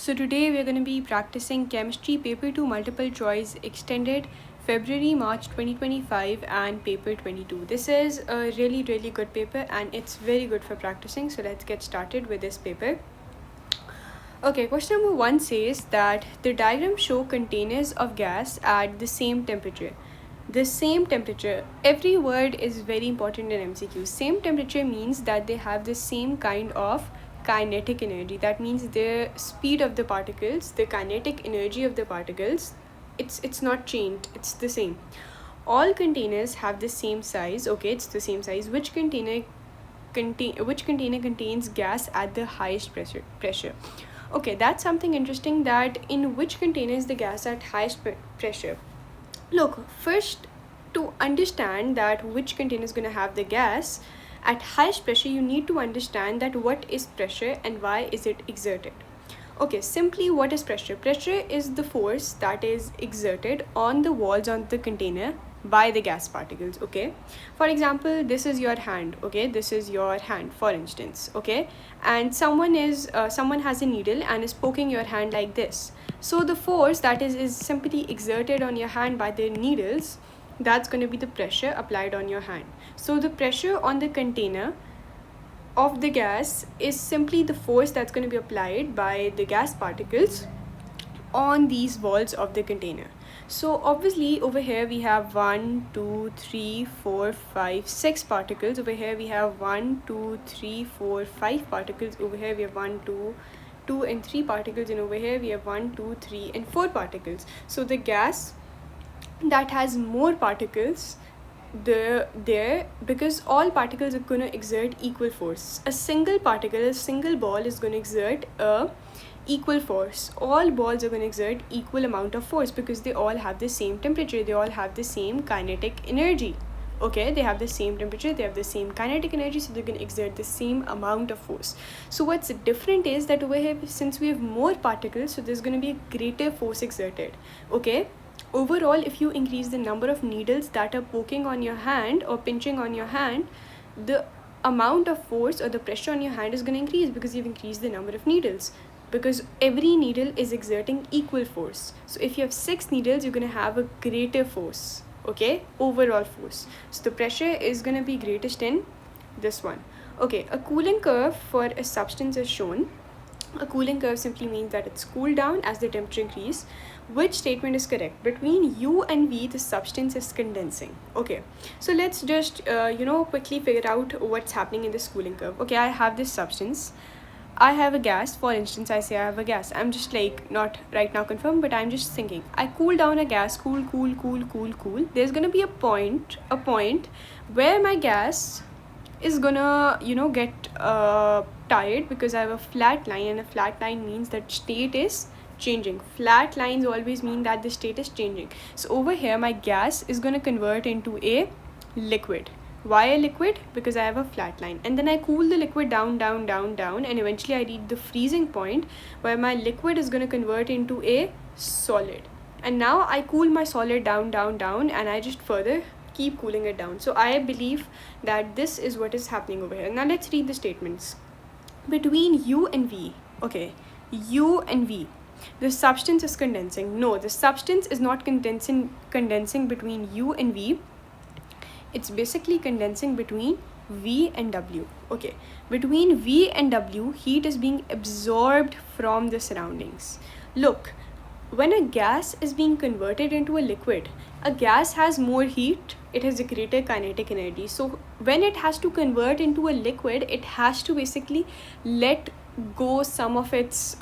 So today we're going to be practicing chemistry paper 2 multiple choice extended February March 2025 and paper 22. This is a really good paper and it's very good for practicing. So let's get started with this paper. Okay, question number 1 says that the diagram show containers of gas at the same temperature. The same temperature, every word is very important in MCQ. Same temperature means that they have the same kind of kinetic energy. That means the speed of the particles, the kinetic energy of the particles, it's not changed, it's the same. All containers have the same size. Okay, it's the same size. Which container contains gas at the highest pressure? Okay, that's something interesting, that in which container is the gas at highest pressure. Look, first, to understand that which container is going to have the gas at highest pressure, you need to understand that what is pressure and why is it exerted. Okay, simply, what is pressure? Pressure is the force that is exerted on the walls on the container by the gas particles. Okay, for example, this is your hand. Okay, this is your hand, for instance. Okay, and someone has a needle and is poking your hand like this. So the force that is simply exerted on your hand by the needles, that's going to be the pressure applied on your hand. So the pressure on the container of the gas is simply the force that's going to be applied by the gas particles on these walls of the container. So obviously over here we have 1, 2, 3, 4, 5, 6 particles. Over here we have 1, 2, 3, 4, 5 particles. Over here we have 1, 2 and 3 particles, and over here we have 1, 2, 3 and 4 particles. So the gas that has more particles there, because all particles are going to exert equal force. A single ball is going to exert a equal force. All balls are going to exert equal amount of force because they all have the same temperature, they all have the same kinetic energy. Okay, they have the same temperature, they have the same kinetic energy, so they're going to exert the same amount of force. So what's different is that over here, since we have more particles, so there's going to be a greater force exerted. Okay, overall, if you increase the number of needles that are poking on your hand or pinching on your hand, the amount of force or the pressure on your hand is going to increase because you've increased the number of needles, because every needle is exerting equal force. So if you have 6 needles, you're going to have a greater force. Okay, overall force. So the pressure is going to be greatest in this one. Okay, a cooling curve for a substance is shown. A cooling curve simply means that it's cooled down as the temperature increases. Which statement is correct? Between U and V, the substance is condensing. Okay, so let's just quickly figure out what's happening in this cooling curve. Okay, I have this substance, I have a gas. For instance, I say I have a gas. I'm just like not right now confirmed, but I'm just thinking. I cool down a gas, cool. There's gonna be a point where my gas is gonna get tired, because I have a flat line, and a flat line means that state is changing. Flat lines always mean that the state is changing. So over here my gas is gonna convert into a liquid. Why a liquid? Because I have a flat line, and then I cool the liquid down, and eventually I reach the freezing point where my liquid is going to convert into a solid. And now I cool my solid down, and I just further keep cooling it down. So I believe that this is what is happening over here. Now let's read the statements. Between U and V, okay, U and V, the substance is condensing. No, the substance is not condensing between U and V. It's basically condensing between V and W. Okay, between V and W, heat is being absorbed from the surroundings. Look, when a gas is being converted into a liquid, a gas has more heat, it has a greater kinetic energy. So when it has to convert into a liquid, it has to basically let go some of its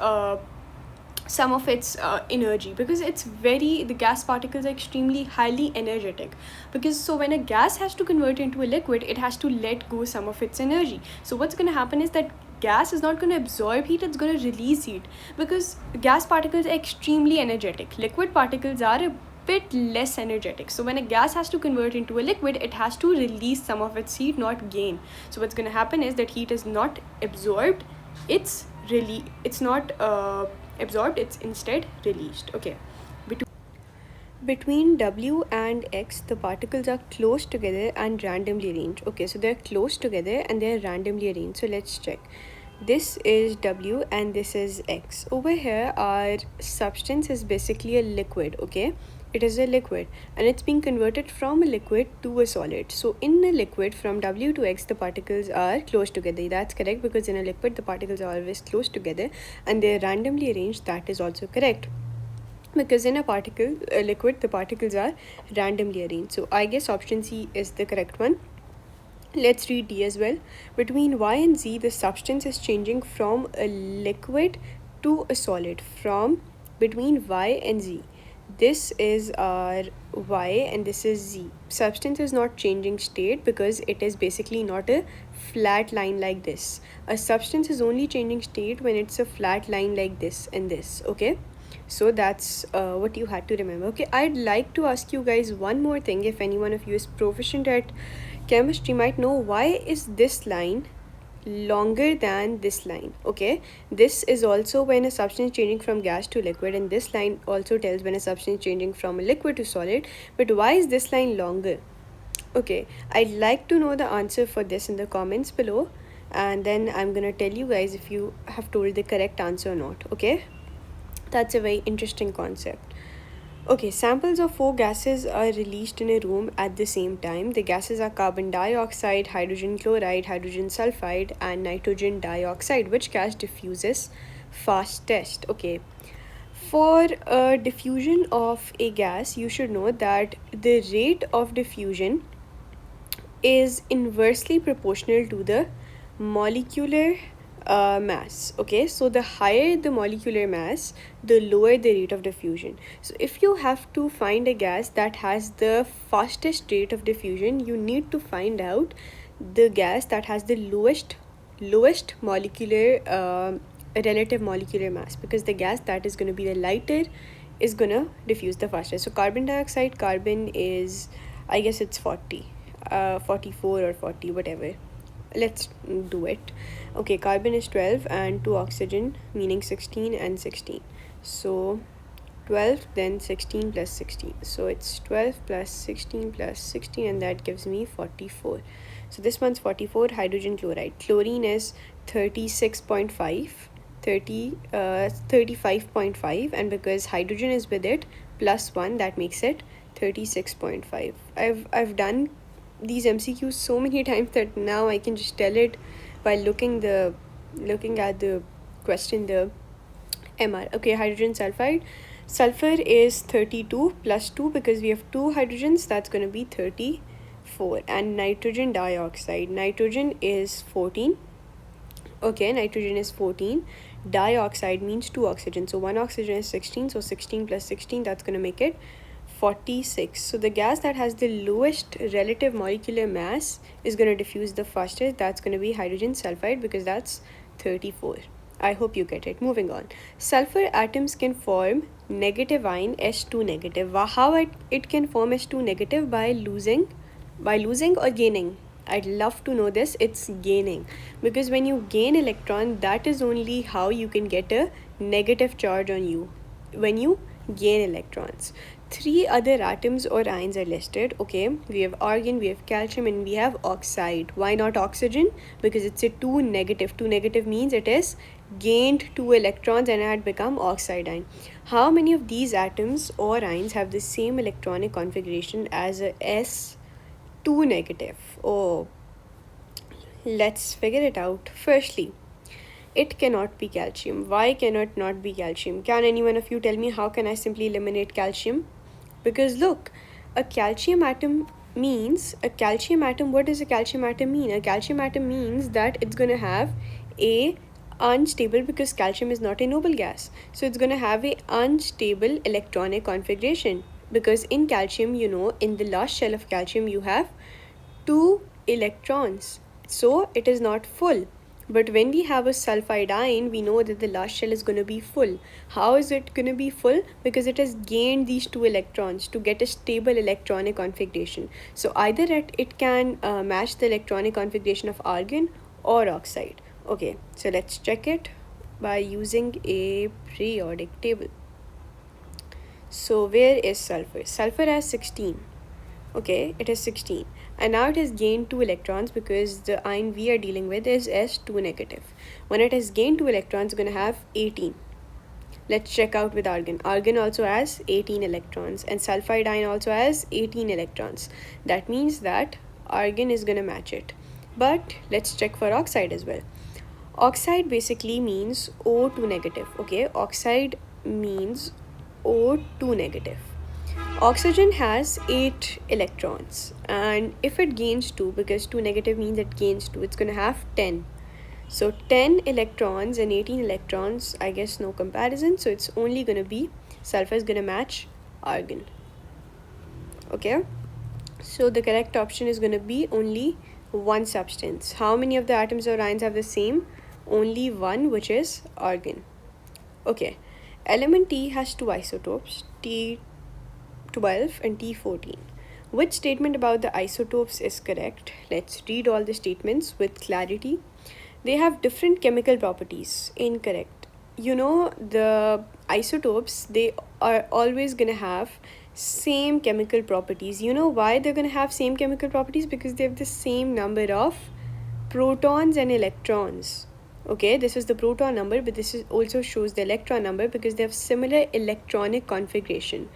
energy, because the gas particles are extremely highly energetic. Because so when a gas has to convert into a liquid, it has to let go some of its energy. So what's going to happen is that gas is not going to absorb heat, it's going to release heat, because gas particles are extremely energetic. Liquid particles are a bit less energetic. So when a gas has to convert into a liquid, it has to release some of its heat, not gain. So what's going to happen is that heat is not absorbed, it's not absorbed, it's instead released. Okay, between W and X, the particles are close together and randomly arranged. Okay, so they're close together and they're randomly arranged. So let's check. This is W and this is X. Over here, our substance is basically a liquid, okay? It is a liquid and it's being converted from a liquid to a solid. So, in a liquid, from W to X, the particles are close together. That's correct, because in a liquid, the particles are always close together and they're randomly arranged. That is also correct, because in a liquid, the particles are randomly arranged. So, I guess option C is the correct one. Let's read D as well. Between Y and Z, the substance is changing from a liquid to a solid. From between Y and Z. This is our Y and this is Z. Substance is not changing state because it is basically not a flat line like this. A substance is only changing state when it's a flat line like this and this, okay? So that's what you had to remember. Okay, I'd like to ask you guys one more thing. If any one of you is proficient at chemistry, might know, why is this line longer than this line? Okay, this is also when a substance changing from gas to liquid, and this line also tells when a substance changing from a liquid to solid. But why is this line longer? Okay, I'd like to know the answer for this in the comments below, and then I'm gonna tell you guys if you have told the correct answer or not. Okay, that's a very interesting concept. Okay, samples of 4 gases are released in a room at the same time. The gases are carbon dioxide, hydrogen chloride, hydrogen sulfide, and nitrogen dioxide. Which gas diffuses fastest? Okay, for diffusion of a gas, you should know that the rate of diffusion is inversely proportional to the molecular mass. Okay, so the higher the molecular mass, the lower the rate of diffusion. So if you have to find a gas that has the fastest rate of diffusion, you need to find out the gas that has the lowest molecular relative molecular mass, because the gas that is going to be the lighter is going to diffuse the fastest. So carbon dioxide, carbon is, I guess it's 40, 44 or 40, whatever. Let's do it. Okay, carbon is 12 and 2 oxygen, meaning 16 and 16. So 12, then 16 plus 16. So it's 12 plus 16 plus 16, and that gives me 44. So this one's 44, hydrogen chloride. Chlorine is 36.5, 35.5, and because hydrogen is with it, plus 1, that makes it 36.5. I've done these MCQs so many times that now I can just tell it by looking at the question, the MR. Okay, hydrogen sulfide. Sulfur is 32 plus 2, because we have 2 hydrogens, that's going to be 34. And nitrogen dioxide. Nitrogen is 14. Okay, nitrogen is 14. Dioxide means 2 oxygen. So 1 oxygen is 16. So 16 plus 16, that's going to make it 46. So the gas that has the lowest relative molecular mass is going to diffuse the fastest. That's going to be hydrogen sulfide, because that's 34. I hope you get it. Moving on. Sulfur atoms can form negative ion S2 negative. How it can form S2 negative? By losing or gaining? I'd love to know this. It's gaining, because when you gain electron, that is only how you can get a negative charge on you, when you gain electrons. 3 other atoms or ions are listed. Okay, we have argon, we have calcium, and we have oxide. Why not oxygen? Because it's a 2 negative. 2 negative means it is gained 2 electrons and it had become oxide ion. How many of these atoms or ions have the same electronic configuration as a S2 negative? Oh, let's figure it out. Firstly, it cannot be calcium. Why cannot not be calcium? Can any one of you tell me how can I simply eliminate calcium? Because look, a calcium atom means what does a calcium atom mean? A calcium atom means that it's going to have a unstable, because calcium is not a noble gas. So it's going to have a unstable electronic configuration, because in calcium, in the last shell of calcium, you have 2 electrons. So it is not full. But when we have a sulfide ion, we know that the last shell is going to be full. How is it going to be full? Because it has gained these 2 electrons to get a stable electronic configuration. So either it can match the electronic configuration of argon or oxide. Okay, so let's check it by using a periodic table. So where is sulfur? Sulfur has 16. Okay, it is 16. and now it has gained 2 electrons because the ion we are dealing with is S2 negative. When it has gained 2 electrons, it's going to have 18. Let's check out with argon. Argon also has 18 electrons and sulfide ion also has 18 electrons. That means that argon is going to match it. But let's check for oxide as well. Oxide basically means O2 negative. Okay, oxide means O2 negative. Oxygen has 8 electrons, and if it gains 2, because 2 negative means it gains 2, it's going to have 10. So 10 electrons and 18 electrons, I guess no comparison, so it's only going to be, sulfur is going to match argon. Okay, so the correct option is going to be only one substance. How many of the atoms or ions have the same? Only one, which is argon. Okay, element T has two isotopes, T12 and T14. Which statement about the isotopes is correct? Let's read all the statements with clarity. They have different chemical properties. Incorrect. You know, the isotopes, they are always going to have same chemical properties. You know why they're going to have same chemical properties? Because they have the same number of protons and electrons. Okay, this is the proton number, but this is also shows the electron number because they have similar electronic configuration.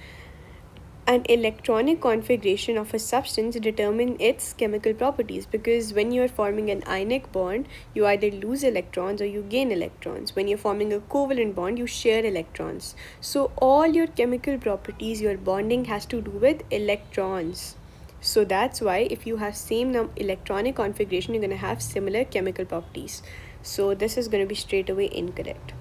An electronic configuration of a substance determine its chemical properties, because when you're forming an ionic bond, you either lose electrons or you gain electrons. When you're forming a covalent bond, you share electrons. So all your chemical properties, your bonding has to do with electrons. So that's why if you have same electronic configuration, you're going to have similar chemical properties. So this is going to be straight away incorrect.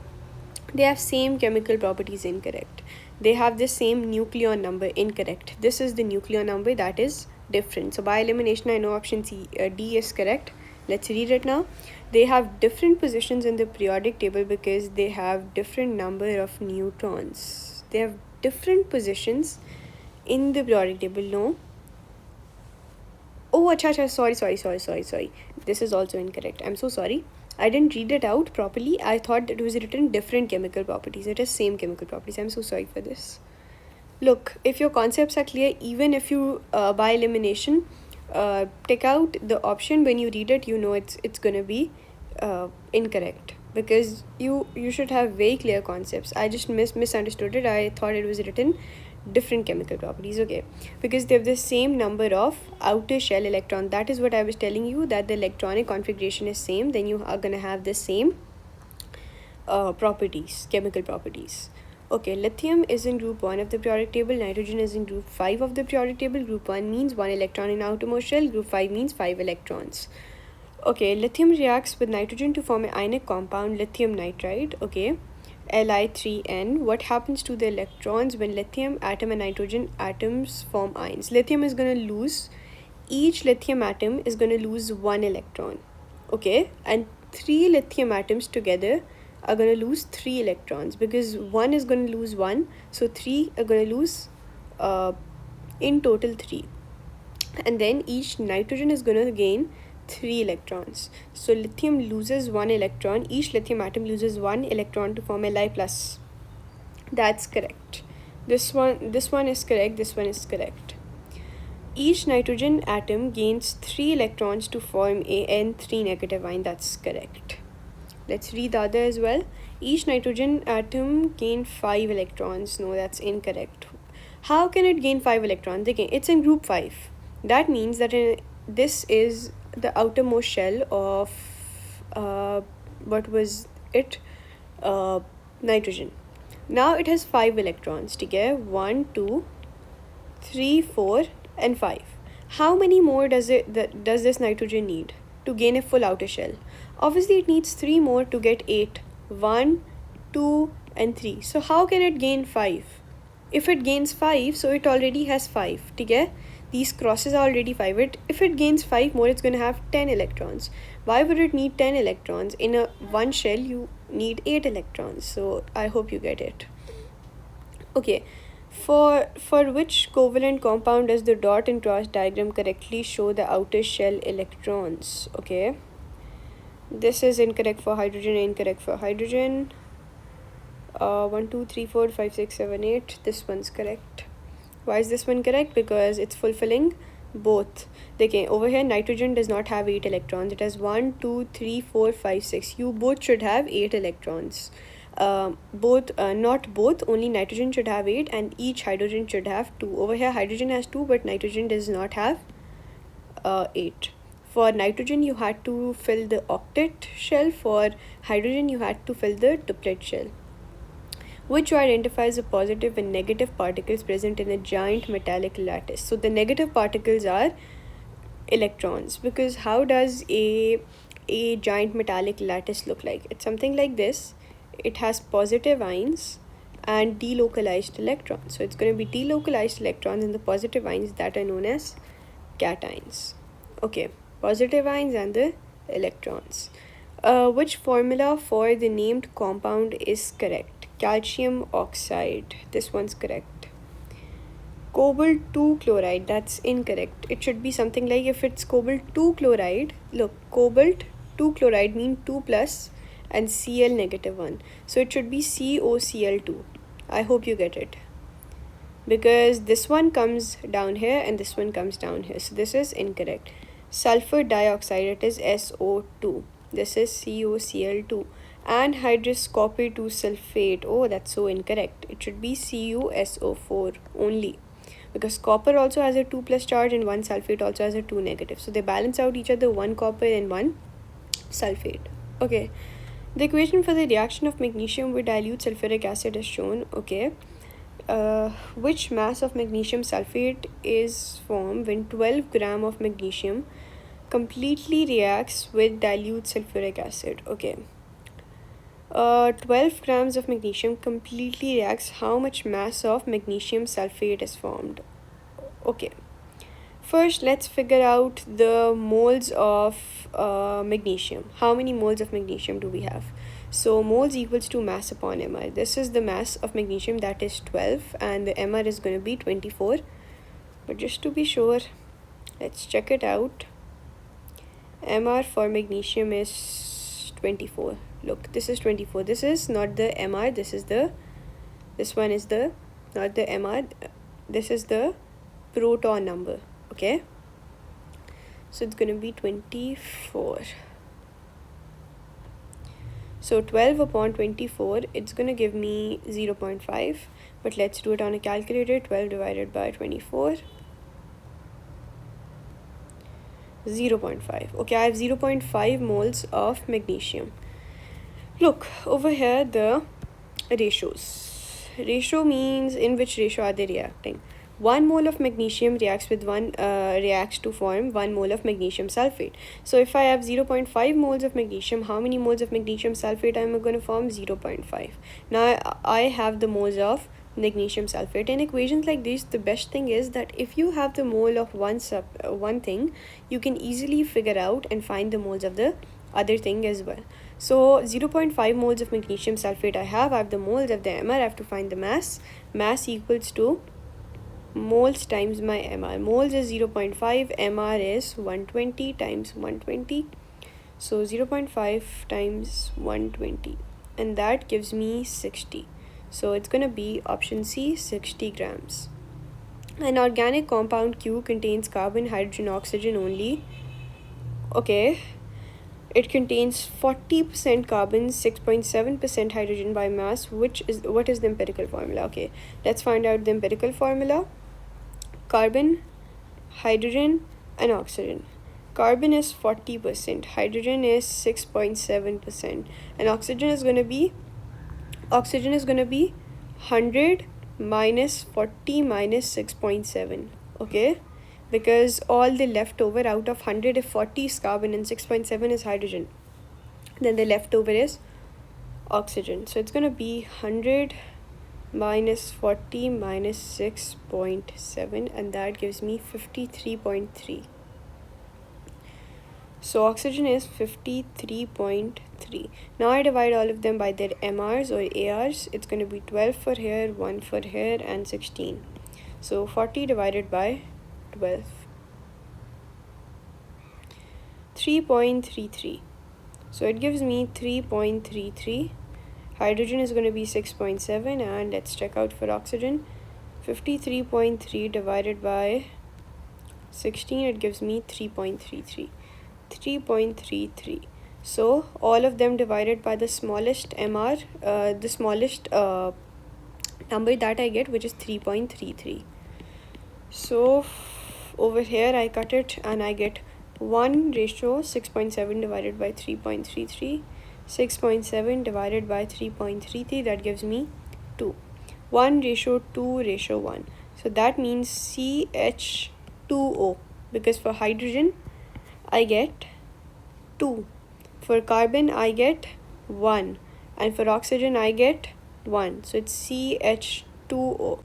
They have same chemical properties, incorrect. They have the same nucleon number, incorrect. This is the nucleon number that is different. So by elimination, I know option D is correct. Let's read it now. They have different positions in the periodic table because they have different number of neutrons. They have different positions in the periodic table. No. Oh, acha, sorry. This is also incorrect. I'm so sorry. I didn't read it out properly. I thought it was written different chemical properties. It is same chemical properties. I'm so sorry for this. Look, if your concepts are clear, even if you by elimination take out the option, when you read it, you know it's gonna be incorrect, because you should have very clear concepts. I just misunderstood it. I thought it was written different chemical properties. Okay, because they have the same number of outer shell electron. That is what I was telling you, that the electronic configuration is same, then you are gonna have the same properties, chemical properties. Okay, lithium is in group 1 of the periodic table, nitrogen is in group 5 of the periodic table. Group 1 means 1 electron in outermost shell, group 5 means 5 electrons. Okay, lithium reacts with nitrogen to form an ionic compound, lithium nitride. Okay, Li3N. What happens to the electrons when lithium atom and nitrogen atoms form ions? Lithium is going to lose, each lithium atom is going to lose 1 electron. Okay, and 3 lithium atoms together are going to lose 3 electrons, because 1 is going to lose 1, so 3 are going to lose in total 3, and then each nitrogen is going to gain 3 electrons. So lithium loses 1 electron, each lithium atom loses 1 electron to form Li plus. That's correct. This one is correct, this one is correct. Each nitrogen atom gains 3 electrons to form a N3 negative ion. That's correct. Let's read the other as well. Each nitrogen atom gains 5 electrons. No, that's incorrect. How can it gain 5 electrons? Again, it's in group 5. That means that this is the outermost shell of what was it? Nitrogen. Now it has 5 electrons. Okay, 1, 2, 3, 4 and 5. How many more does this nitrogen need to gain a full outer shell? Obviously it needs 3 more to get 8. 1, 2 and 3. So how can it gain 5? If it gains 5, so it already has 5. Okay? These crosses are already 5. If it gains 5 more, it's going to have 10 electrons. Why would it need 10 electrons? In a one shell, you need 8 electrons. So I hope you get it. Okay, for which covalent compound does the dot and cross diagram correctly show the outer shell electrons? Okay, this is incorrect for hydrogen, incorrect for hydrogen. 1, 2, 3, 4, 5, 6, 7, 8. This one's correct. Why is this one correct? Because it's fulfilling both. Okay, over here nitrogen does not have 8 electrons. It has 1 2 3 4 5 6. You both should have 8 electrons. Both not both, only nitrogen should have 8 and each hydrogen should have 2. Over here hydrogen has 2 but nitrogen does not have 8. For nitrogen you had to fill the octet shell. For hydrogen you had to fill the triplet shell. Which identifies the positive and negative particles present in a giant metallic lattice? So the negative particles are electrons, because how does a giant metallic lattice look like? It's something like this. It has positive ions and delocalized electrons. So it's going to be delocalized electrons and the positive ions that are known as cations. Okay, positive ions and the electrons. Which formula for the named compound is correct? Calcium oxide. This one's correct. Cobalt 2 chloride. That's incorrect. It should be something like, if it's cobalt 2 chloride, look, cobalt 2 chloride mean 2 plus and Cl negative 1. So it should be COCl2. I hope you get it. Because this one comes down here and this one comes down here. So this is incorrect. Sulfur dioxide, it is SO2. This is COCl2. Anhydrous copper 2 sulfate. Oh, that's so incorrect. It should be CuSO4 only. Because copper also has a 2 plus charge and one sulfate also has a 2 negative. So they balance out each other, one copper and one sulfate. Okay. The equation for the reaction of magnesium with dilute sulfuric acid is shown. Okay. Which mass of magnesium sulfate is formed when 12 gram of magnesium completely reacts with dilute sulfuric acid? Okay. 12 grams of magnesium completely reacts. How much mass of magnesium sulfate is formed? Okay. First, let's figure out the moles of magnesium. How many moles of magnesium do we have? So moles equals to mass upon mR. This is the mass of magnesium, that is 12, and the mR is going to be 24. But just to be sure, let's check it out. mR for magnesium is 24. Look, this is 24. This is not the mR. This one is the, not the mR. This is the proton number. Okay. So it's going to be 24. So 12 upon 24, it's going to give me 0.5. But let's do it on a calculator. 12 divided by 24. 0.5. Okay, I have 0.5 moles of magnesium. Look, over here the ratios. Ratio means in which ratio are they reacting. 1 mole of magnesium reacts to form 1 mole of magnesium sulfate. So if I have 0.5 moles of magnesium, how many moles of magnesium sulfate am I going to form? 0.5. Now I have the moles of magnesium sulfate. In equations like this, the best thing is that if you have the mole of one thing, you can easily figure out and find the moles of the other thing as well. So 0.5 moles of magnesium sulfate I have the moles of the mR. I have to find the mass. Mass equals to moles times my mR. Moles is 0.5, mR is 120 times 120. So 0.5 times 120, and that gives me 60. So it's going to be option C, 60 grams. An organic compound Q contains carbon, hydrogen, oxygen only. Okay. It contains 40% carbon, 6.7% hydrogen by mass. What is the empirical formula? Okay, let's find out the empirical formula. Carbon, hydrogen and oxygen. Carbon is 40%, hydrogen is 6.7%, and oxygen is going to be 100 minus 40 minus 6.7. Okay, because all the leftover out of 100, if 40 is carbon and 6.7 is hydrogen, then the leftover is oxygen. So it's going to be 100 minus 40 minus 6.7, and that gives me 53.3. So oxygen is 53.3. Now I divide all of them by their MRs or ARs. It's going to be 12 for here, 1 for here, and 16. So 40 divided by 12. 3.33. So it gives me 3.33. Hydrogen is going to be 6.7, and let's check out for oxygen. 53.3 divided by 16, it gives me 3.33. 3.33. So all of them divided by the smallest MR, the smallest number that I get, which is 3.33. So over here I cut it and I get 1:6.7 divided by 3.33. 6.7 divided by 3.33, that gives me 2. 1:2:1. So that means CH2O, because for hydrogen I get 2, for carbon I get 1, and for oxygen I get 1. So it's CH2O.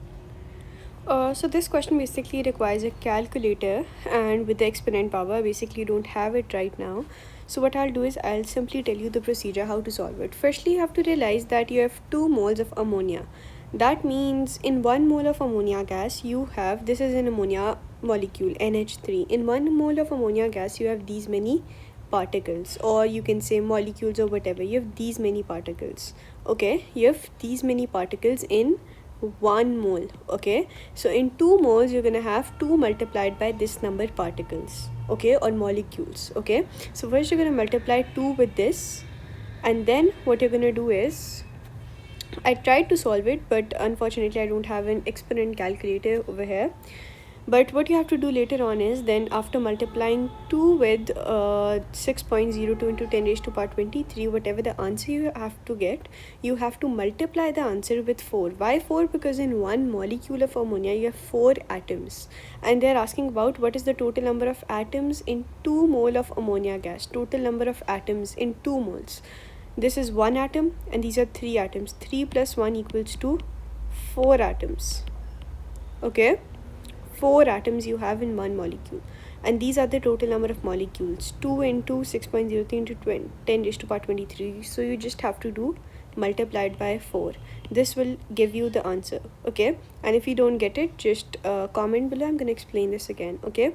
So this question basically requires a calculator, and with the exponent power I basically don't have it right now. So what I'll do is I'll simply tell you the procedure how to solve it. Firstly, you have to realize that you have 2 moles of ammonia. That means in 1 mole of ammonia gas you have, this is an ammonia molecule, NH3. In 1 mole of ammonia gas you have these many particles, or you can say molecules or whatever. You have these many particles. Okay, you have these many particles in 1 mole. Okay, so in 2 moles you're gonna have 2 multiplied by this number particles, okay, or molecules. Okay, so first you're gonna multiply 2 with this, and then what you're gonna do is, I tried to solve it, but unfortunately I don't have an exponent calculator over here. But what you have to do later on is, then after multiplying 2 with 6.02 into 10 raised to power 23, whatever the answer you have to get, you have to multiply the answer with 4. Why 4? Because in 1 molecule of ammonia you have 4 atoms, and they're asking about what is the total number of atoms in 2 mole of ammonia gas. Total number of atoms in 2 moles. This is 1 atom and these are 3 atoms. 3 plus 1 equals to 4 atoms. Okay, 4 atoms you have in 1 molecule, and these are the total number of molecules. 2 into 6.03 into 10 raised to power 23. So you just have to do multiplied by 4. This will give you the answer. Okay, and if you don't get it, just comment below. I'm gonna explain this again. Okay,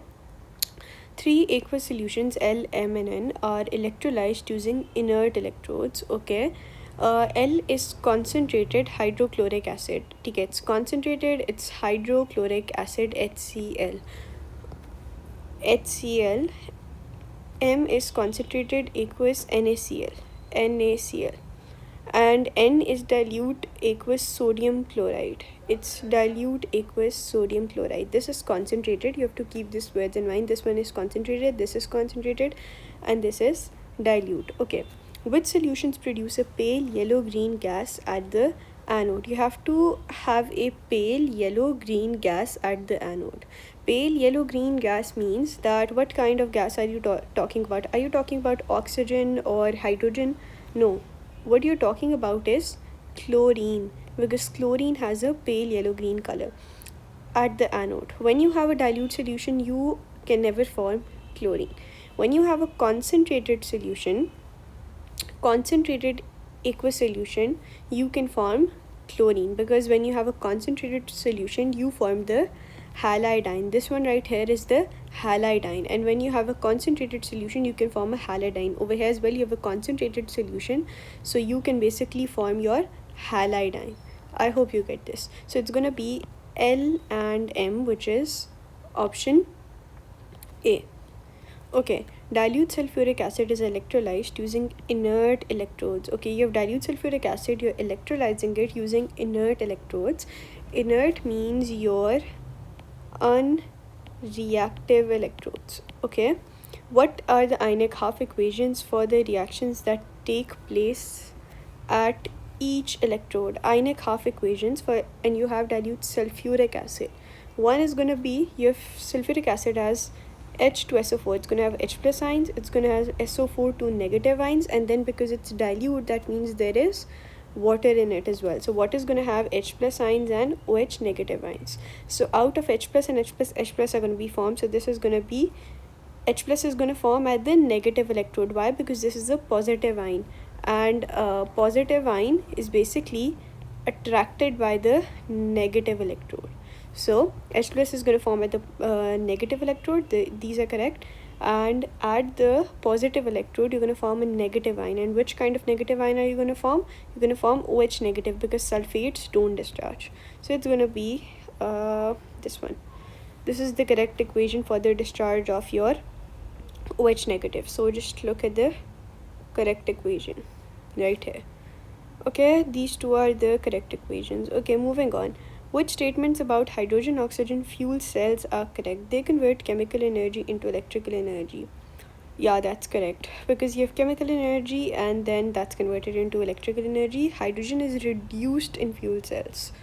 3 aqueous solutions L, M and N are electrolyzed using inert electrodes. Okay, L is concentrated hydrochloric acid. ठीक है, it's concentrated, it's hydrochloric acid, HCl. HCl. M is concentrated aqueous NaCl. NaCl. And N is dilute aqueous sodium chloride. It's dilute aqueous sodium chloride. This is concentrated. You have to keep these words in mind. This one is concentrated, this is concentrated, and this is dilute. Okay, which solutions produce a pale yellow-green gas at the anode? You have to have a pale yellow-green gas at the anode. Pale yellow-green gas means that what kind of gas are you talking about? Are you talking about oxygen or hydrogen? No. What you're talking about is chlorine, because chlorine has a pale yellow-green color at the anode. When you have a dilute solution, you can never form chlorine. When you have a concentrated solution, concentrated aqueous solution, you can form chlorine, because when you have a concentrated solution, you form the halidine. This one right here is the halidine, and when you have a concentrated solution, you can form a halidine. Over here as well, you have a concentrated solution, so you can basically form your halidine. I hope you get this. So it's gonna be L and M, which is option A. Okay, dilute sulfuric acid is electrolyzed using inert electrodes. Okay, you have dilute sulfuric acid, you're electrolyzing it using inert electrodes. Inert means your unreactive electrodes. Okay, what are the ionic half equations for the reactions that take place at each electrode? Ionic half equations for, and you have dilute sulfuric acid. One is going to be, you have sulfuric acid as H2SO4, it's going to have H plus ions, it's going to have SO4 2 negative ions, and then because it's dilute, that means there is water in it as well. So what is going to have H plus ions and OH negative ions. So out of H plus and H plus are going to be formed. So this is going to be, H plus is going to form at the negative electrode. Why? Because this is a positive ion, and positive ion is basically attracted by the negative electrode. So H plus is going to form at the negative electrode. These are correct. And at the positive electrode, you're going to form a negative ion. And which kind of negative ion are you going to form? You're going to form OH negative, because sulfates don't discharge. So it's going to be this one. This is the correct equation for the discharge of your OH negative. So just look at the correct equation right here. Okay, these two are the correct equations. Okay, moving on. Which statements about hydrogen oxygen fuel cells are correct? They convert chemical energy into electrical energy. Yeah, that's correct, because you have chemical energy and then that's converted into electrical energy. Hydrogen is reduced in fuel cells.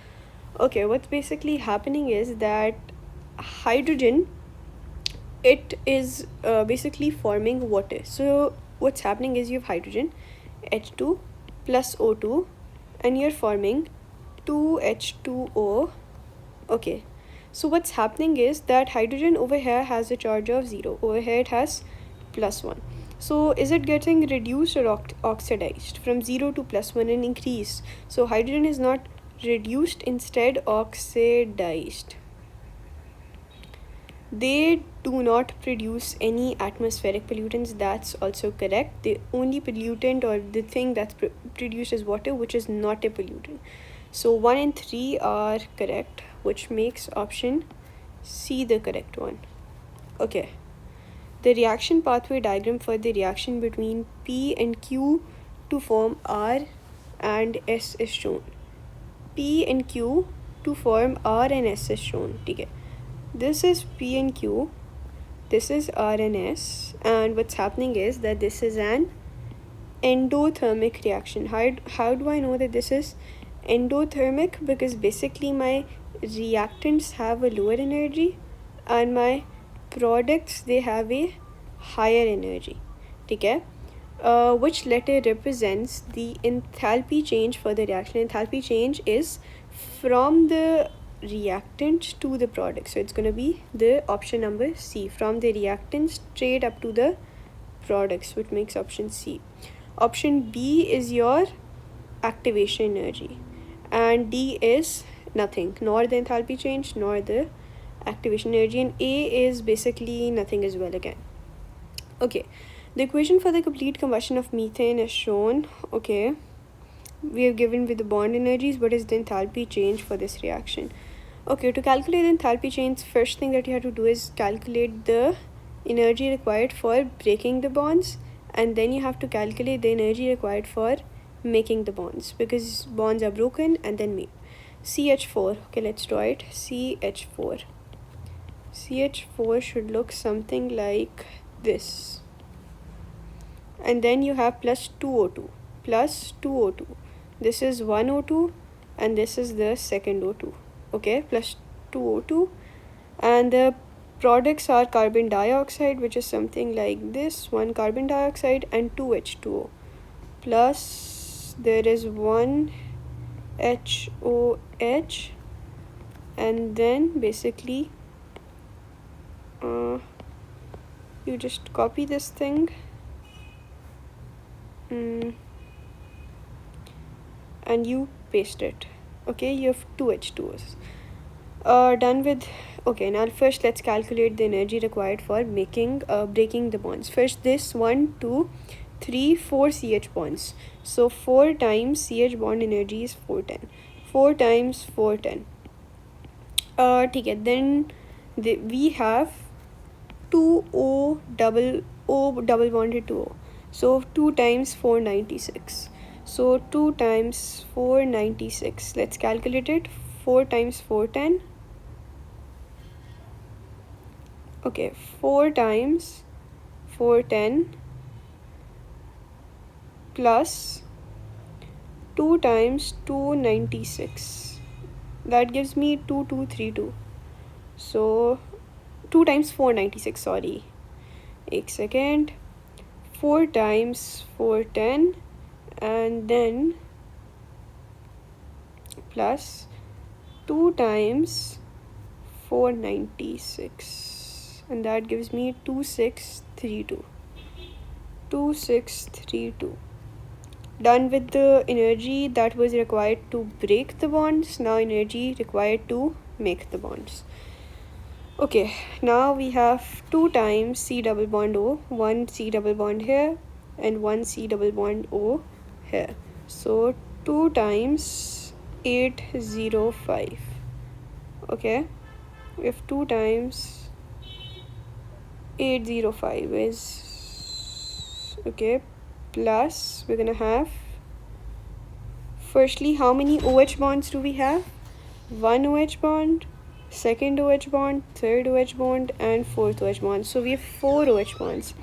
Okay, what's basically happening is that hydrogen, it is basically forming water. So what's happening is you have hydrogen, H2 plus O2, and you're forming 2H2O. Okay, so what's happening is that hydrogen over here has a charge of 0, over here it has +1. So is it getting reduced or oxidized? From 0 to +1 and increased. So hydrogen is not reduced, instead oxidized. They do not produce any atmospheric pollutants. That's also correct. The only pollutant or the thing that's produced is water, which is not a pollutant. So 1 and 3 are correct, which makes option C the correct one. Okay. The reaction pathway diagram for the reaction between P and Q to form R and S is shown. P and Q to form R and S is shown. Okay. This is P and Q, this is R and S, and what's happening is that this is an endothermic reaction. How do I know that this is endothermic? Because basically my reactants have a lower energy and my products, they have a higher energy. Okay? Which letter represents the enthalpy change for the reaction? Enthalpy change is from the reactant to the product. So it's going to be the option number C, from the reactant straight up to the products, which makes option C. Option B is your activation energy, and D is nothing, nor the enthalpy change nor the activation energy, and A is basically nothing as well again. Okay, the equation for the complete combustion of methane is shown. Okay, we are given with the bond energies. What is the enthalpy change for this reaction? Okay, to calculate the enthalpy change, first thing that you have to do is calculate the energy required for breaking the bonds, and then you have to calculate the energy required for making the bonds, because bonds are broken and then made. CH4, okay, let's draw it. CH4 should look something like this, and then you have plus 2O2. This is one O2 and this is the second O2. Okay, plus 2O2, and the products are carbon dioxide, which is something like this, one carbon dioxide and 2H2O, plus there is one HOH, and then basically you just copy this thing and you paste it. Okay, you have two H2Os. Done with. Okay, now first let's calculate the energy required for making breaking the bonds. First, this 1 2 3 4 CH bonds. So 4 times CH bond energy is 410. 4 times 410. Okay, then we have 2O double bonded to O. So 2 times 496. So 2 times 496. Let's calculate it. 4 times 410. Okay, 4 times 410 plus 2 times 296. That gives me 2232. So 2 times 496, sorry. 1 second. 4 times 410 and then plus 2 times 496, and that gives me 2632. Done with the energy that was required to break the bonds. Now energy required to make the bonds. Okay, now we have 2 times C double bond O, 1 C double bond here and 1 C double bond O here. So 2 times 805. Okay, if 2 times 805 is okay, plus we're gonna have, firstly, how many OH bonds do we have? One OH bond, second OH bond, third OH bond, and fourth OH bond. So we have 4 OH bonds,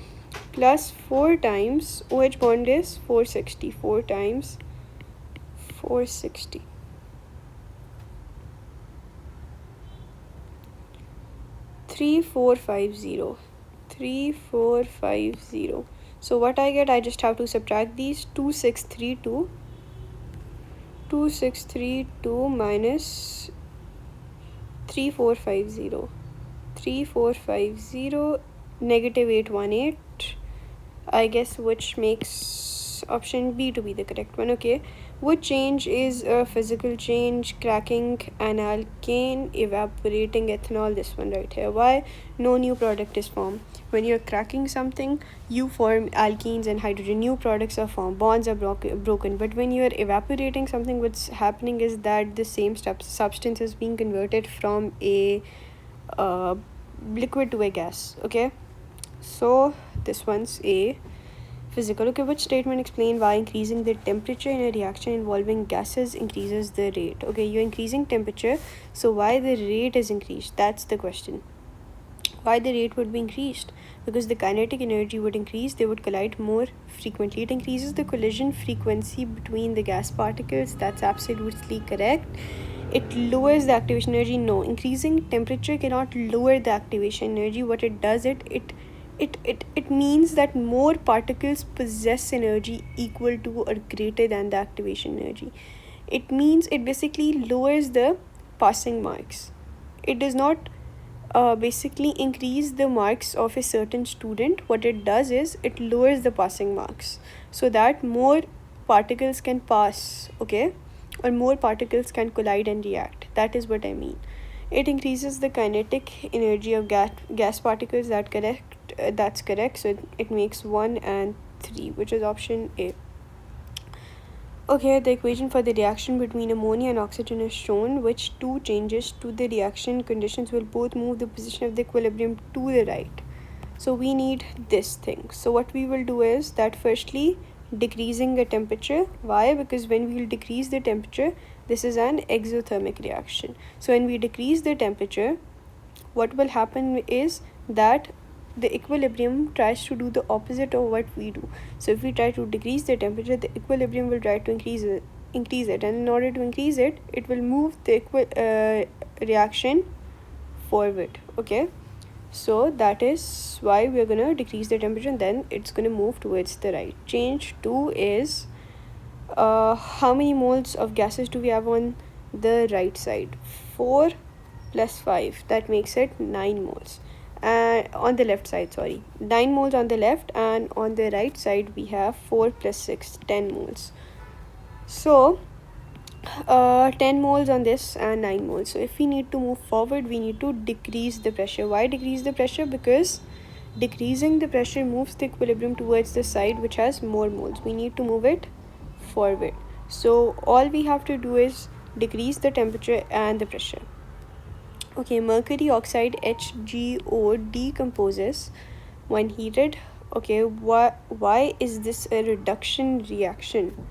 plus 4 times OH bond is 460. 4 times 460. 3450. 3450. So what I get, I just have to subtract these. 2632 minus 3450. 3450 negative 818. I guess, which makes option B to be the correct one. Okay, what change is a physical change? Cracking an alkane, evaporating ethanol. This one right here. Why? No new product is formed. When you're cracking something, you form alkenes and hydrogen. New products are formed. Bonds are broken. But when you're evaporating something, what's happening is that the same substance is being converted from a liquid to a gas. Okay, so this one's A. Physical. Okay, which statement explain why increasing the temperature in a reaction involving gases increases the rate? Okay, you're increasing temperature, so why the rate is increased? That's the question. Why the rate would be increased? Because the kinetic energy would increase, they would collide more frequently. It increases the collision frequency between the gas particles. That's absolutely correct. It lowers the activation energy. No, increasing temperature cannot lower the activation energy. What it does, it means that more particles possess energy equal to or greater than the activation energy. It means it basically lowers the passing marks. It does not basically increase the marks of a certain student. What it does is it lowers the passing marks so that more particles can pass, okay, or more particles can collide and react. That is what I mean. It increases the kinetic energy of gas particles. That's correct. So it makes 1 and 3, which is option A. Okay, the equation for the reaction between ammonia and oxygen is shown. Which two changes to the reaction conditions will both move the position of the equilibrium to the right? So we need this thing. So what we will do is that, firstly, decreasing the temperature. Why? Because when we will decrease the temperature, this is an exothermic reaction. So when we decrease the temperature, what will happen is that the equilibrium tries to do the opposite of what we do. So if we try to decrease the temperature, the equilibrium will try to increase it, and in order to increase it, it will move the reaction forward. Okay, so that is why we're gonna decrease the temperature, and then it's gonna move towards the right. Change 2 is how many moles of gases do we have on the right side? 4 plus 5, that makes it 9 moles. And on the left side, 9 moles on the left, and on the right side we have 4 plus 6, 10 moles. So 10 moles on this and 9 moles. So if we need to move forward, we need to decrease the pressure. Why decrease the pressure? Because decreasing the pressure moves the equilibrium towards the side which has more moles. We need to move it forward. So all we have to do is decrease the temperature and the pressure. Okay, mercury oxide HgO decomposes when heated. Okay, why is this a reduction reaction?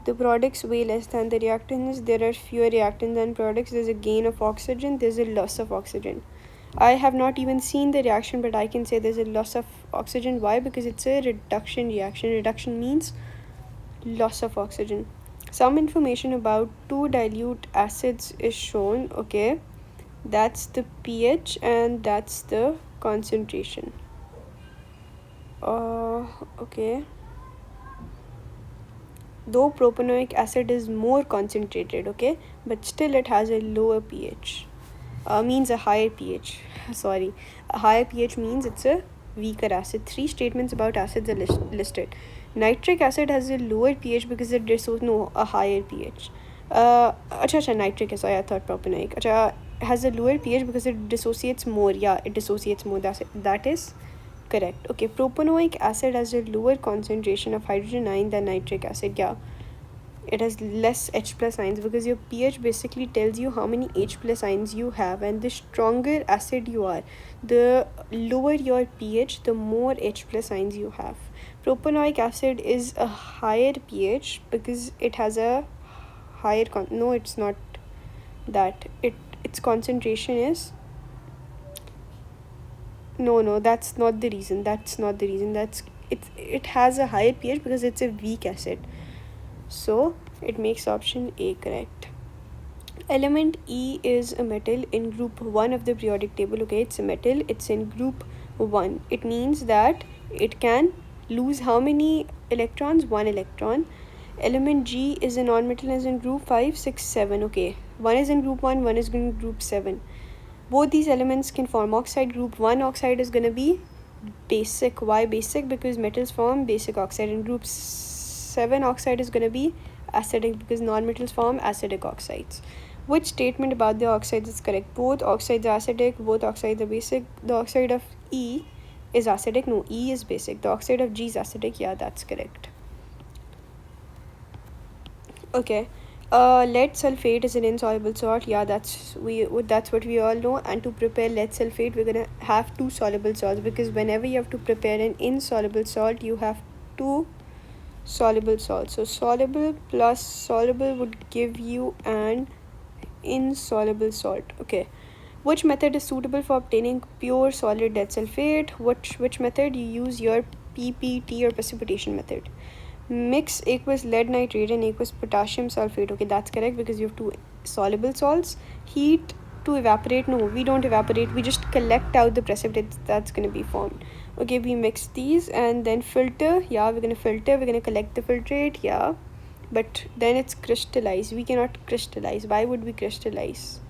The products weigh less than the reactants. There are fewer reactants than products. There's a gain of oxygen. There's a loss of oxygen. I have not even seen the reaction, but I can say there's a loss of oxygen. Why? Because it's a reduction reaction. Reduction means loss of oxygen. Some information about two dilute acids is shown. Okay, that's the pH and that's the concentration. Okay, though propanoic acid is more concentrated, okay, but still it has a lower pH. Means a higher pH. Sorry, a higher pH means it's a weaker acid. 3 statements about acids are listed. Nitric acid has a lower pH because it dissociates a higher pH. Nitric is, I thought propanoic. Has a lower pH because it dissociates more. Yeah, it dissociates more. That is correct. Okay, propanoic acid has a lower concentration of hydrogen ion than nitric acid. Yeah, it has less H plus ions, because your pH basically tells you how many H plus ions you have, and the stronger acid you are, the lower your pH, the more H plus ions you have. Propanoic acid is a higher pH because it has a higher no, it's not that. Its concentration is, no, that's not the reason. It has a higher pH because it's a weak acid. So it makes option A correct. Element E is a metal in group 1 of the periodic table. Okay, it's a metal, it's in group 1. It means that it can lose how many electrons? 1 electron. Element G is a non-metal, is in group 5, 6, 7. Okay, one is in group 1, one is in group 7. Both these elements can form oxide. Group 1 oxide is going to be basic. Why basic? Because metals form basic oxide. In group 7 oxide is going to be acidic because non-metals form acidic oxides. Which statement about the oxides is correct? Both oxides are acidic, both oxides are basic. The oxide of E is acidic. No, E is basic. The oxide of G is acidic. Yeah, that's correct. Okay. Lead sulfate is an insoluble salt. Yeah, that's what we all know. And to prepare lead sulfate, we're gonna have two soluble salts, because whenever you have to prepare an insoluble salt, you have two soluble salts. So soluble plus soluble would give you an insoluble salt. Okay. Which method is suitable for obtaining pure solid lead sulfate? Which method? You use your PPT or precipitation method. Mix aqueous lead nitrate and aqueous potassium sulfate. Okay, that's correct because you have two soluble salts. Heat to evaporate. No, we don't evaporate. We just collect out the precipitate that's going to be formed. Okay, we mix these and then filter. Yeah, we're going to filter. We're going to collect the filtrate. Yeah, but then it's crystallized. We cannot crystallize. Why would we crystallize?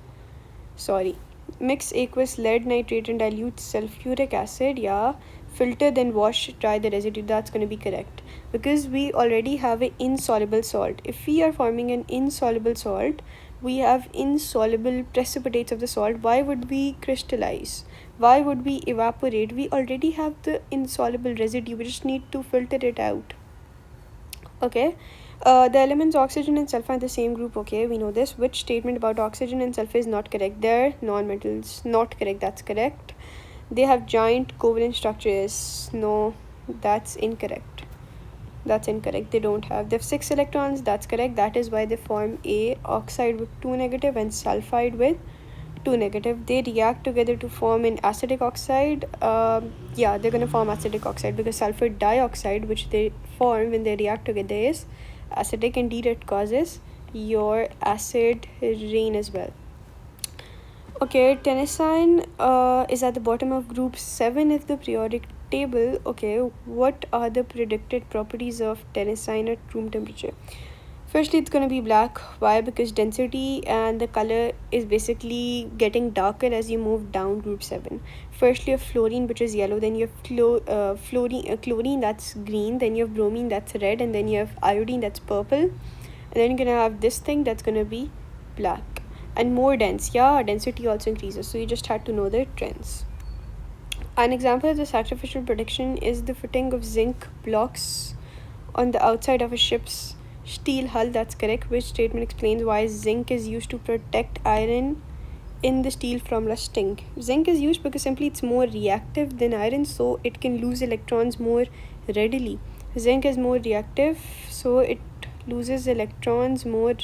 Sorry. Mix aqueous lead nitrate and dilute sulfuric acid. Yeah, filter, then wash, dry the residue. That's going to be correct because we already have an insoluble salt. If we are forming an insoluble salt, we have insoluble precipitates of the salt. Why would we crystallize? Why would we evaporate? We already have the insoluble residue. We just need to filter it out. Okay. The elements oxygen and sulfur are the same group. Okay, we know this. Which statement about oxygen and sulfur is not correct? They're non-metals. Not correct. That's correct. They have giant covalent structures. No, that's incorrect. That's incorrect. They don't have. They have 6 electrons. That's correct. That is why they form a oxide with 2 negative and sulfide with 2 negative. They react together to form an acidic oxide. Yeah, they're gonna form acidic oxide because sulfur dioxide, which they form when they react together, is acidic. Indeed, it causes your acid rain as well. Okay, tennessine is at the bottom of group 7 of the periodic table. Okay, what are the predicted properties of tennessine at room temperature? Firstly, it's going to be black. Why? Because density and the color is basically getting darker as you move down group 7. Firstly, you have fluorine, which is yellow. Then you have chlorine, that's green. Then you have bromine, that's red. And then you have iodine, that's purple. And then you're going to have this thing that's going to be black. And more dense. Yeah, density also increases. So you just had to know the trends. An example of this artificial prediction is the fitting of zinc blocks on the outside of a ship's steel hull. That's correct. Which statement explains why zinc is used to protect iron in the steel from rusting? Zinc is used because simply it's more reactive than iron, so it can lose electrons more readily. Zinc is more reactive, so it loses electrons more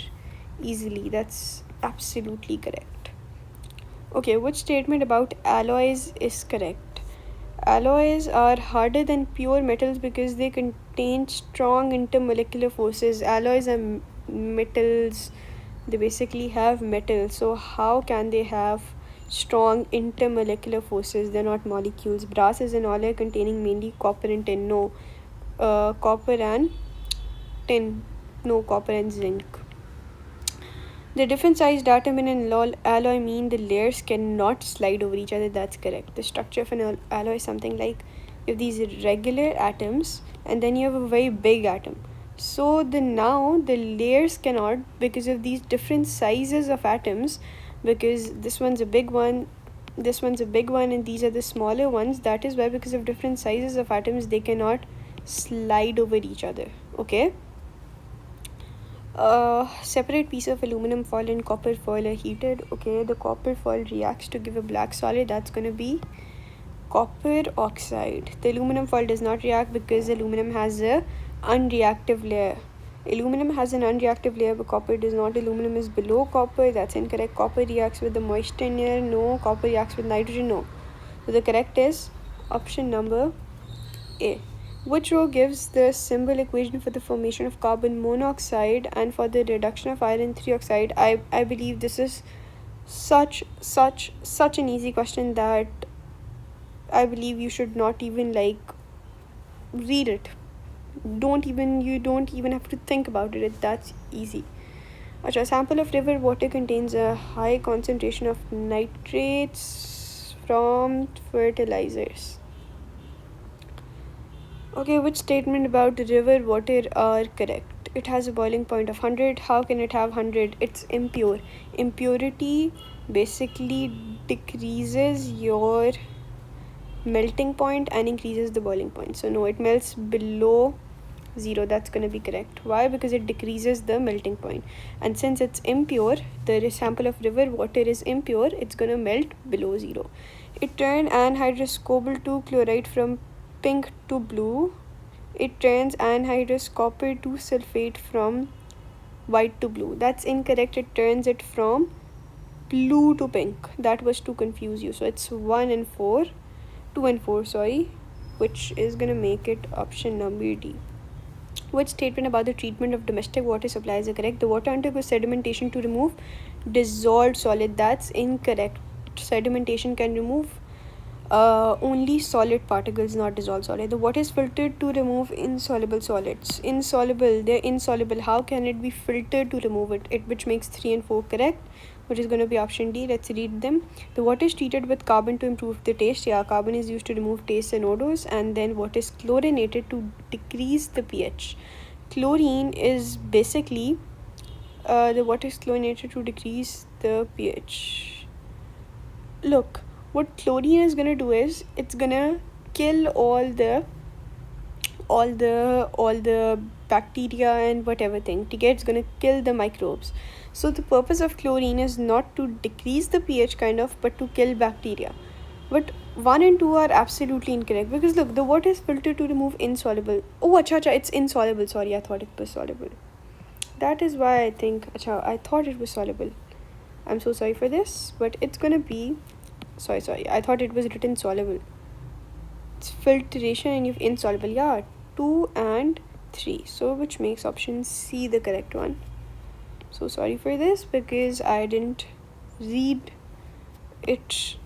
easily. That's absolutely correct. Okay, which statement about alloys is correct? Alloys are harder than pure metals because they contain strong intermolecular forces. Alloys are metals, they basically have metal, so how can they have strong intermolecular forces? They're not molecules. Brass is an alloy containing mainly copper and tin. No, copper and tin. No, copper and zinc. The different sized atom in an alloy mean the layers cannot slide over each other. That's correct. The structure of an alloy is something like you have these regular atoms and then you have a very big atom. So now the layers cannot, because of these different sizes of atoms, because this one's a big one, this one's a big one, and these are the smaller ones. That is why, because of different sizes of atoms, they cannot slide over each other. Okay. Separate piece of aluminum foil and copper foil are heated. Okay, the copper foil reacts to give a black solid. That's gonna be copper oxide. The aluminum foil does not react because aluminum has a unreactive layer. Aluminum has an unreactive layer, but copper does not. Aluminum is below copper. That's incorrect. Copper reacts with the moisture in air. No. Copper reacts with nitrogen. No. So the correct is option number A. Which row gives the symbol equation for the formation of carbon monoxide and for the reduction of iron 3 oxide? I believe this is such an easy question that I believe you should not even read it. You don't even have to think about it. That's easy. A sample of river water contains a high concentration of nitrates from fertilizers. Okay, which statement about river water are correct? It has a boiling point of 100. How can it have 100? It's impure. Impurity basically decreases your melting point and increases the boiling point. So no, it melts below 0. That's going to be correct. Why? Because it decreases the melting point. And since it's impure, the sample of river water is impure, it's going to melt below 0. It turns anhydrous cobalt to chloride from pink to blue. It turns anhydrous copper to sulfate from white to blue. That's incorrect. It turns it from blue to pink. That was to confuse you. So it's 2 and 4, which is gonna make it option number D. Which statement about the treatment of domestic water supplies are correct? The water undergoes sedimentation to remove dissolved solid. That's incorrect. Sedimentation can remove only solid particles, not dissolved solid. The water is filtered to remove insoluble solids. They're insoluble. How can it be filtered to remove it? Which makes 3 and 4 correct, which is going to be option D. Let's read them. The water is treated with carbon to improve the taste. Yeah, carbon is used to remove taste and odors. And then water is chlorinated to decrease the pH. Chlorine is basically the water is chlorinated to decrease the pH. Look, what chlorine is gonna do is it's gonna kill all the bacteria and whatever thing. Okay, it's gonna kill the microbes. So the purpose of chlorine is not to decrease the pH but to kill bacteria. But 1 and 2 are absolutely incorrect because look, the water is filtered to remove insoluble. Oh, it's insoluble. Sorry, I thought it was soluble. That is why I thought it was soluble. I'm so sorry for this, but it's gonna be sorry, I thought it was written soluble. It's filtration and you've insoluble. Yeah, 2 and 3. So which makes option C the correct one. So sorry for this because I didn't read it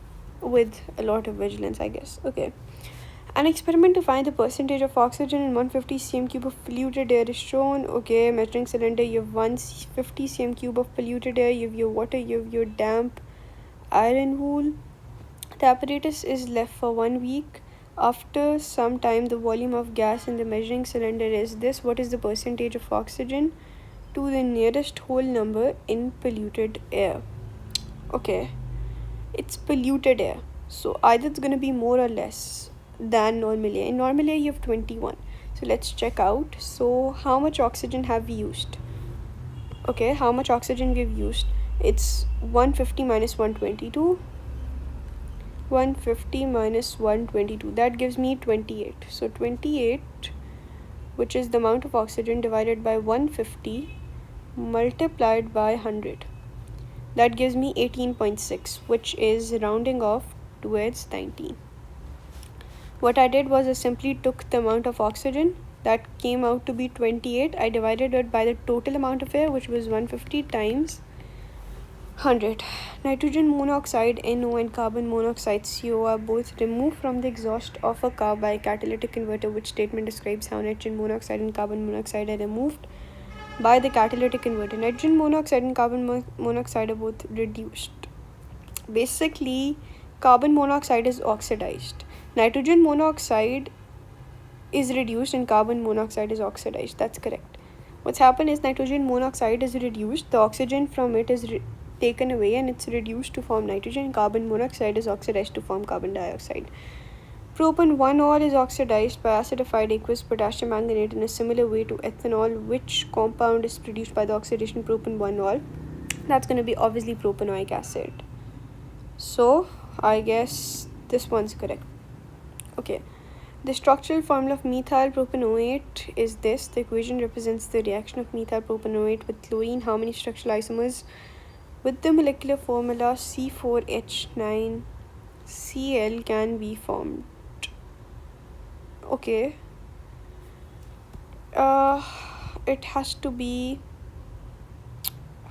with a lot of vigilance, I guess. Okay. An experiment to find the percentage of oxygen in 150 cm cube of polluted air is shown. Okay, measuring cylinder, you have 150 cm cube of polluted air, you have your water, you have your damp iron wool. The apparatus is left for 1 week. After some time, the volume of gas in the measuring cylinder is this. What is the percentage of oxygen to the nearest whole number in polluted air? Okay, it's polluted air. So either it's going to be more or less than normal air. In normal air, you have 21. So let's check out. So how much oxygen have we used? Okay, how much oxygen we've used? It's 150 minus 122. 150 minus 122, that gives me 28. So 28, which is the amount of oxygen, divided by 150 multiplied by 100, that gives me 18.6, which is rounding off towards 19. What I did was I simply took the amount of oxygen that came out to be 28. I divided it by the total amount of air, which was 150 times 100. Nitrogen monoxide NO and carbon monoxide CO are both removed from the exhaust of a car by a catalytic converter. Which statement describes how nitrogen monoxide and carbon monoxide are removed by the catalytic converter? Nitrogen monoxide and carbon monoxide are both reduced. Basically, carbon monoxide is oxidized. Nitrogen monoxide is reduced and carbon monoxide is oxidized. That's correct. What's happened is nitrogen monoxide is reduced. The oxygen from it is taken away and it's reduced to form nitrogen. Carbon monoxide is oxidized to form carbon dioxide. Propan 1-ol is oxidized by acidified aqueous potassium manganate in a similar way to ethanol. Which compound is produced by the oxidation propan 1-ol? That's going to be obviously propanoic acid. So I guess this one's correct. Okay. The structural formula of methyl propanoate is this. The equation represents the reaction of methyl propanoate with chlorine. How many structural isomers? With the molecular formula C4H9Cl can be formed. Okay. It has to be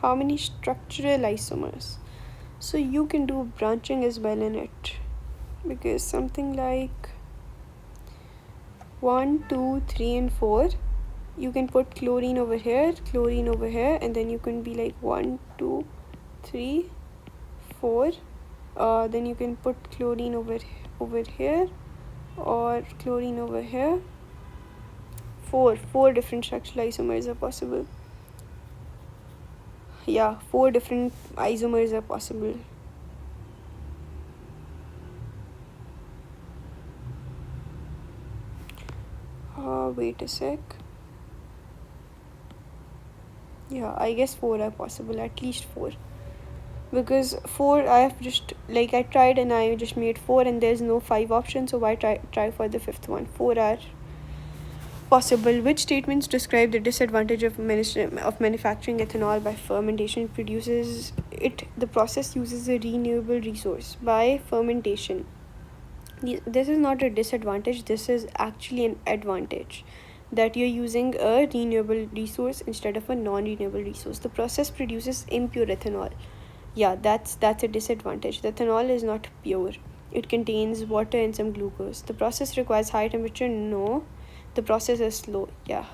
how many structural isomers? So you can do branching as well in it, because something like 1, 2, 3, and 4, you can put chlorine over here, and then you can be like 1, 2, 3, 4. Then you can put chlorine over here, or chlorine over here. Four different structural isomers are possible. Yeah, 4 different isomers are possible. Wait a sec. Yeah, I guess 4 are possible, at least 4. Because 4, I have just, like, I tried and I just made 4 and there's no 5 option, so why try for the 5th one? 4 are possible. Which statements describe the disadvantage of manufacturing ethanol by fermentation? The process uses a renewable resource. By fermentation, this is not a disadvantage, this is actually an advantage, that you're using a renewable resource instead of a non-renewable resource. The process produces impure ethanol. Yeah, that's a disadvantage. The ethanol is not pure, it contains water and some glucose. The process requires high temperature. No, the process is slow. Yeah,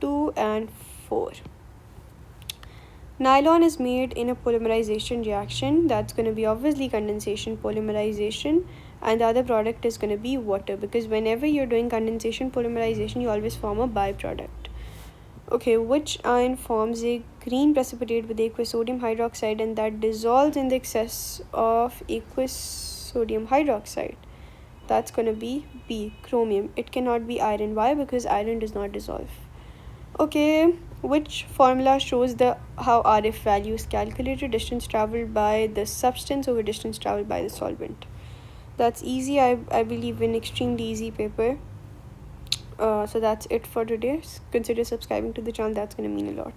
2 and 4. Nylon is made in a polymerization reaction. That's going to be obviously condensation, polymerization, and the other product is going to be water, because whenever you're doing condensation, polymerization, you always form a byproduct. Okay, which ion forms a green precipitate with aqueous sodium hydroxide and that dissolves in the excess of aqueous sodium hydroxide? That's going to be B, chromium. It cannot be iron. Why? Because iron does not dissolve. Okay, which formula shows how RF value is calculated? Distance traveled by the substance over distance traveled by the solvent. That's easy. I believe in extremely easy paper. So that's it for today. Consider subscribing to the channel. That's going to mean a lot.